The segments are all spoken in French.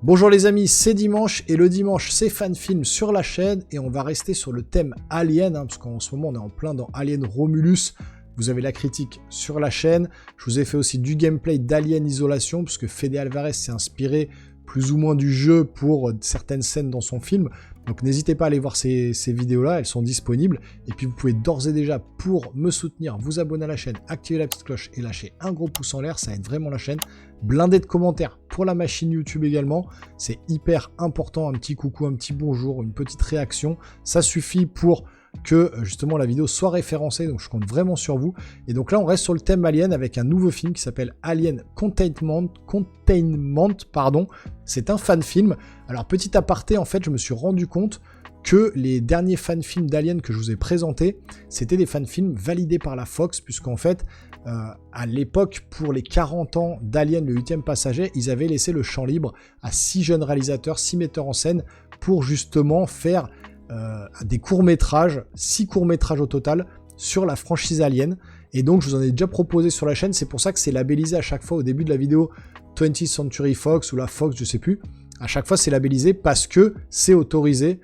Bonjour les amis, c'est dimanche et le dimanche c'est Fanfilm sur la chaîne et on va rester sur le thème Alien, parce qu'en ce moment on est en plein dans Alien Romulus. Vous avez la critique sur la chaîne. Je vous ai fait aussi du gameplay d'Alien Isolation, puisque Fede Alvarez s'est inspiré plus ou moins du jeu pour certaines scènes dans son film. Donc n'hésitez pas à aller voir ces vidéos-là, elles sont disponibles. Et puis vous pouvez d'ores et déjà, pour me soutenir, vous abonner à la chaîne, activer la petite cloche et lâcher un gros pouce en l'air, ça aide vraiment la chaîne. Blindé de commentaires pour la machine YouTube également, c'est hyper important, un petit coucou, un petit bonjour, une petite réaction, ça suffit pour que justement la vidéo soit référencée, donc je compte vraiment sur vous. Et donc là on reste sur le thème Alien avec un nouveau film qui s'appelle Alien Containment, pardon. C'est un fan film. Alors petit aparté, en fait je me suis rendu compte que les derniers fan films d'Alien que je vous ai présentés, c'était des fan films validés par la Fox, puisqu'en fait à l'époque, pour les 40 ans d'Alien, le 8e passager, ils avaient laissé le champ libre à 6 jeunes réalisateurs, 6 metteurs en scène, pour justement faire des courts-métrages, 6 courts-métrages au total, sur la franchise Alien. Et donc, je vous en ai déjà proposé sur la chaîne, c'est pour ça que c'est labellisé à chaque fois au début de la vidéo 20th Century Fox ou la Fox, je sais plus. À chaque fois, c'est labellisé parce que c'est autorisé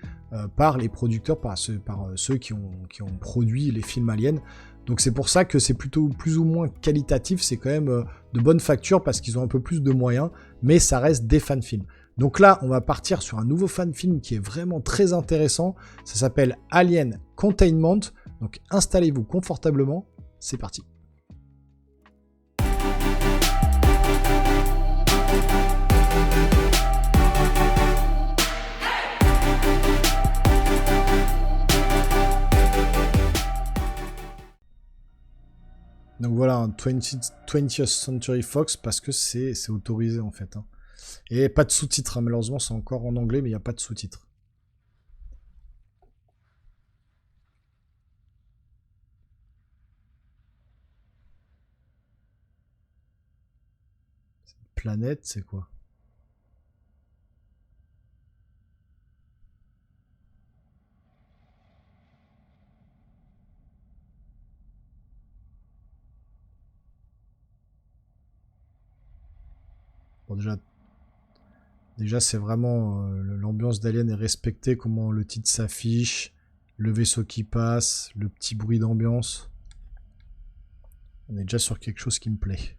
par les producteurs, par ceux qui ont produit les films Alien. Donc c'est pour ça que c'est plutôt plus ou moins qualitatif, c'est quand même de bonne facture parce qu'ils ont un peu plus de moyens, mais ça reste des fan films. Donc là, on va partir sur un nouveau fan film qui est vraiment très intéressant. Ça s'appelle Alien Containment. Donc installez-vous confortablement, c'est parti. Donc voilà, un 20th Century Fox parce que c'est autorisé en fait. Et pas de sous-titres, malheureusement c'est encore en anglais mais il n'y a pas de sous-titres. Planète, c'est quoi? Bon déjà c'est vraiment l'ambiance d'Alien est respectée, comment le titre s'affiche, le vaisseau qui passe, le petit bruit d'ambiance. On est déjà sur quelque chose qui me plaît.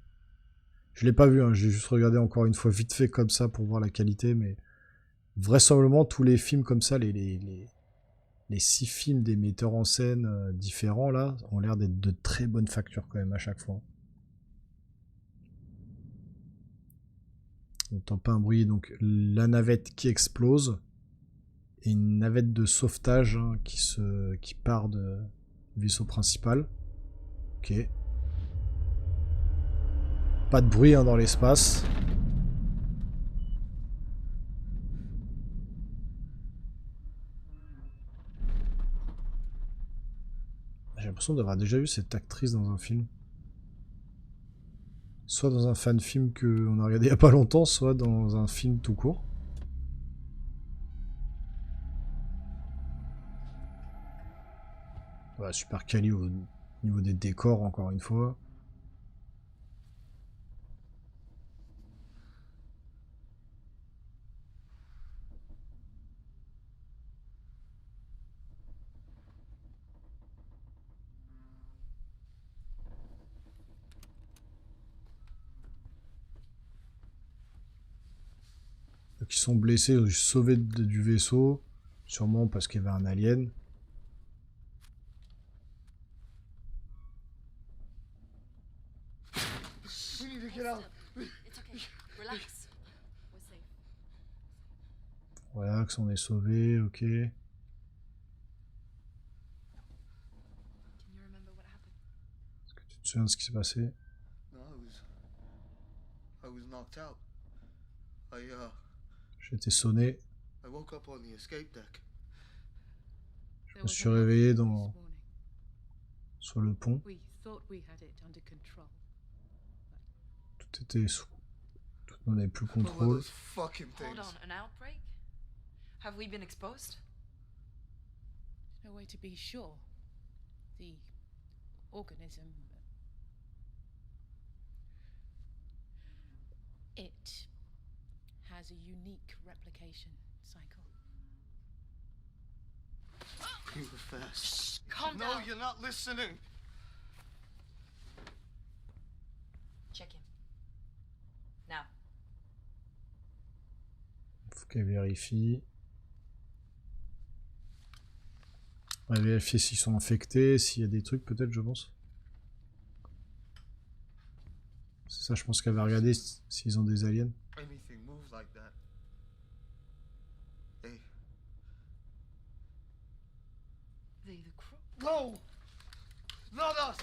Je l'ai pas vu, hein, j'ai juste regardé encore une fois vite fait comme ça pour voir la qualité, mais vraisemblablement tous les films comme ça, les 6 films des metteurs en scène différents là, ont l'air d'être de très bonne facture quand même à chaque fois. On n'entend pas un bruit, donc la navette qui explose et une navette de sauvetage qui part du vaisseau principal. Ok. Pas de bruit dans l'espace. J'ai l'impression d'avoir déjà vu cette actrice dans un film. Soit dans un fan film qu'on a regardé il y a pas longtemps, soit dans un film tout court. Voilà, super quali au niveau des décors encore une fois. Donc ils sont blessés, ils ont sauvé du vaisseau, sûrement parce qu'il y avait un alien. Relax, on est sauvé, ok. Est-ce que tu te souviens de ce qui s'est passé? J'ai été sonné. Je me suis réveillé sur le pont. Tout était sous. Tout on n'avait plus contrôle. Have we been exposed? No way to be sure. The organism. It has a unique replication cycle. You were fast. Shh, calm No, down. you're not listening. Check him. Now. Faut qu'elle vérifie. On va vérifier s'ils sont infectés, s'il y a des trucs peut-être, je pense. C'est ça, je pense qu'elle va regarder s'ils ont des aliens. Anything moves like that. Hey. They the crew. No! Not us!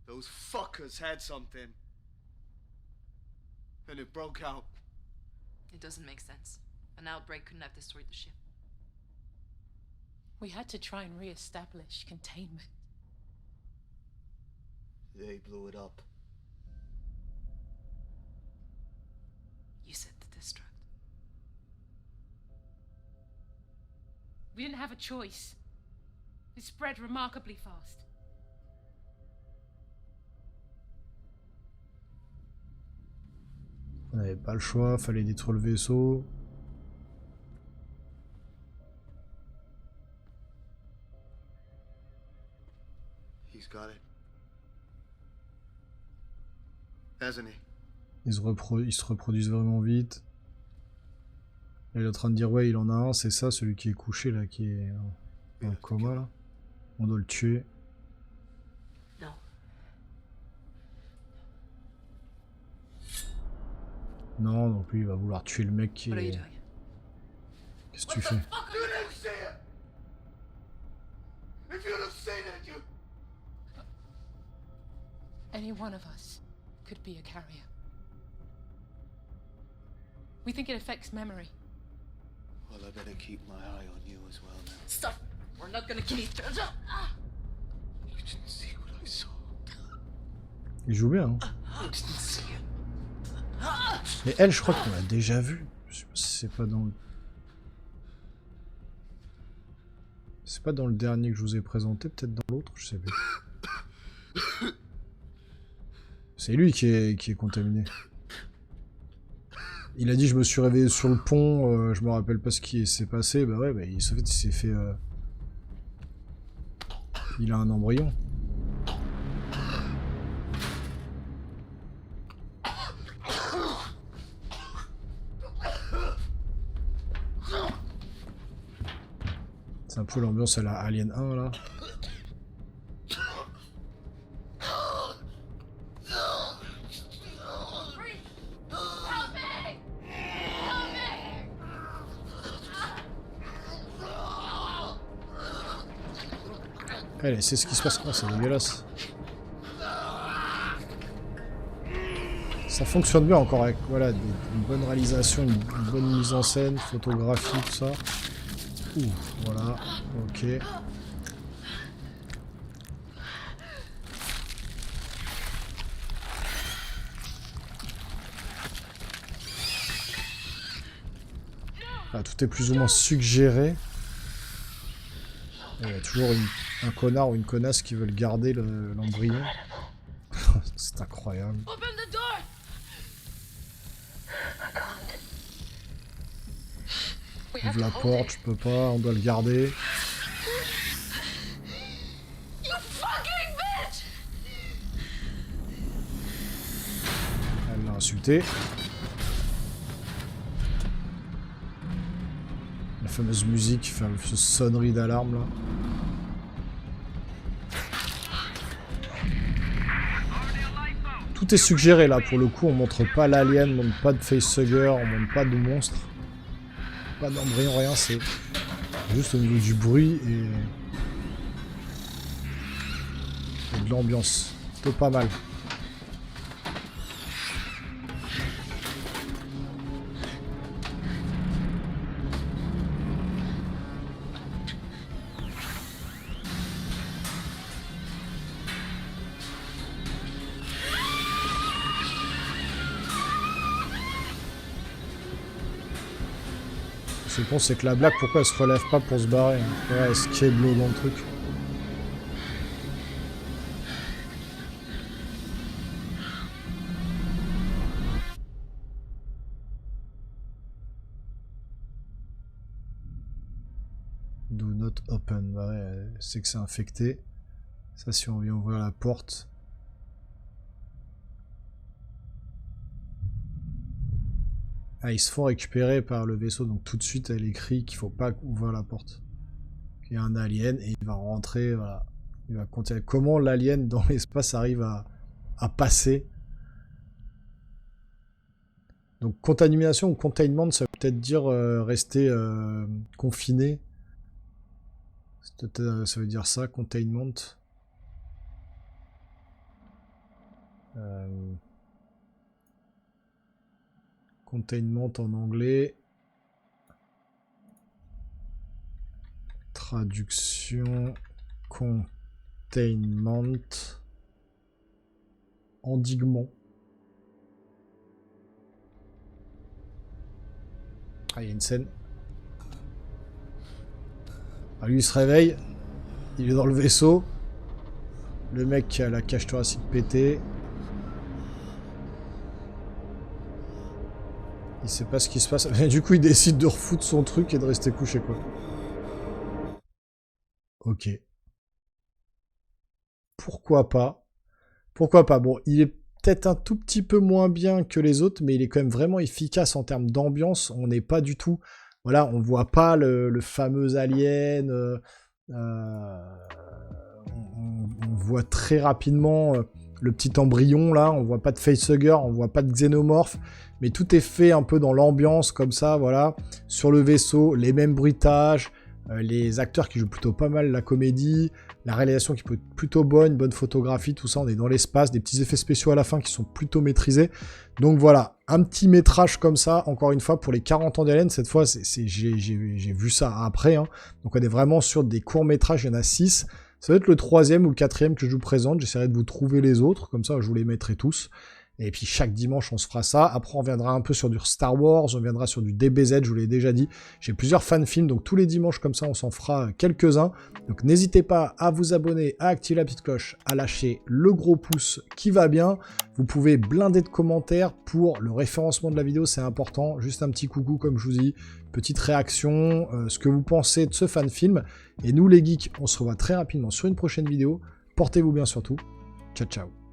Those fuckers had something. And it broke out. It doesn't make sense. An outbreak couldn't have destroyed the ship. We had to try and re-establish containment. They blew it up. You said to destruct. We didn't have a choice. It spread remarkably fast. On n'avait pas le choix, fallait détruire le vaisseau. He's got it. Hasn't he? Ils se reproduisent vraiment vite. Elle est en train de dire ouais, il en a un, c'est ça, celui qui est couché là, qui est en coma là. On doit le tuer. No. Non, donc lui il va vouloir tuer le mec qui What are you est... doing? Qu'est-ce que tu fais? You didn't see it! If you'd have seen it, you... Any one of us could be a carrier. We think it affects memory. Well, I better keep my eye on you as well now. Stop. We're not gonna kill each other. You didn't see what I saw. Il joue bien, hein. You didn't see it. Mais elle, je crois qu'on l'a déjà vu. Je sais pas si c'est pas dans le... C'est pas dans le dernier que je vous ai présenté, peut-être dans l'autre, je sais plus. C'est lui qui est contaminé. Il a dit je me suis réveillé sur le pont, je me rappelle pas ce qui s'est passé. Bah ouais, bah, il s'est fait... Il a un embryon. C'est un peu l'ambiance à la Alien 1 là. Elle sait ce qui se passe. Oh, c'est dégueulasse. Ça fonctionne bien encore avec voilà, une bonne réalisation, une bonne mise en scène, photographie, tout ça. Ouh, voilà, ok. Ah, tout est plus ou moins suggéré. Il y a toujours un connard ou une connasse qui veulent garder l'embryon. C'est incroyable. Open the door. Ouvre la porte, je peux pas, on doit le garder. You fucking bitch! Elle l'a insulté. La fameuse musique, la fameuse sonnerie d'alarme là. Tout est suggéré là pour le coup, on montre pas l'alien, on montre pas de facehugger, on montre pas de monstre. Pas d'embryon, rien, c'est juste au niveau du bruit et de l'ambiance. Plutôt pas mal. Ce qu'on c'est que la blague, pourquoi elle se relève pas pour se barrer? Ouais, escape l'eau dans le truc. not open. Bah ouais, c'est que c'est infecté. Ça, si on vient ouvrir la porte. Ah, ils se font récupérer par le vaisseau, donc tout de suite elle écrit qu'il faut pas ouvrir la porte. Il y a un alien et il va rentrer, voilà. Il va continuer. Comment l'alien dans l'espace arrive à passer? Donc contamination ou containment, ça veut peut-être dire rester confiné. Ça veut dire ça, containment. Containment en anglais. Traduction. Containment. Endiguement. Ah, il y a une scène. Ah, lui, il se réveille. Il est dans le vaisseau. Le mec qui a la cage thoracique pétée. Il sait pas ce qui se passe. Du coup, il décide de refoutre son truc et de rester couché, quoi. Ok. Pourquoi pas? Pourquoi pas? Bon, il est peut-être un tout petit peu moins bien que les autres, mais il est quand même vraiment efficace en termes d'ambiance. On n'est pas du tout... Voilà, on voit pas le fameux alien. On voit très rapidement le petit embryon, là. On voit pas de facehugger, on voit pas de xénomorphe. Mais tout est fait un peu dans l'ambiance, comme ça, voilà. Sur le vaisseau, les mêmes bruitages. Les acteurs qui jouent plutôt pas mal la comédie, la réalisation qui peut être plutôt bonne, bonne photographie, tout ça, on est dans l'espace, des petits effets spéciaux à la fin qui sont plutôt maîtrisés. Donc voilà, un petit métrage comme ça, encore une fois, pour les 40 ans d'Alien, cette fois, j'ai vu ça après, hein. Donc on est vraiment sur des courts-métrages, il y en a 6. Ça va être le 3e ou le 4e que je vous présente, j'essaierai de vous trouver les autres, comme ça je vous les mettrai tous. Et puis chaque dimanche, on se fera ça. Après, on viendra un peu sur du Star Wars, on viendra sur du DBZ, je vous l'ai déjà dit. J'ai plusieurs fan-films, donc tous les dimanches, comme ça, on s'en fera quelques-uns. Donc n'hésitez pas à vous abonner, à activer la petite cloche, à lâcher le gros pouce qui va bien. Vous pouvez blinder de commentaires pour le référencement de la vidéo, c'est important. Juste un petit coucou, comme je vous dis, petite réaction, ce que vous pensez de ce fan-film. Et nous, les geeks, on se revoit très rapidement sur une prochaine vidéo. Portez-vous bien surtout. Ciao, ciao.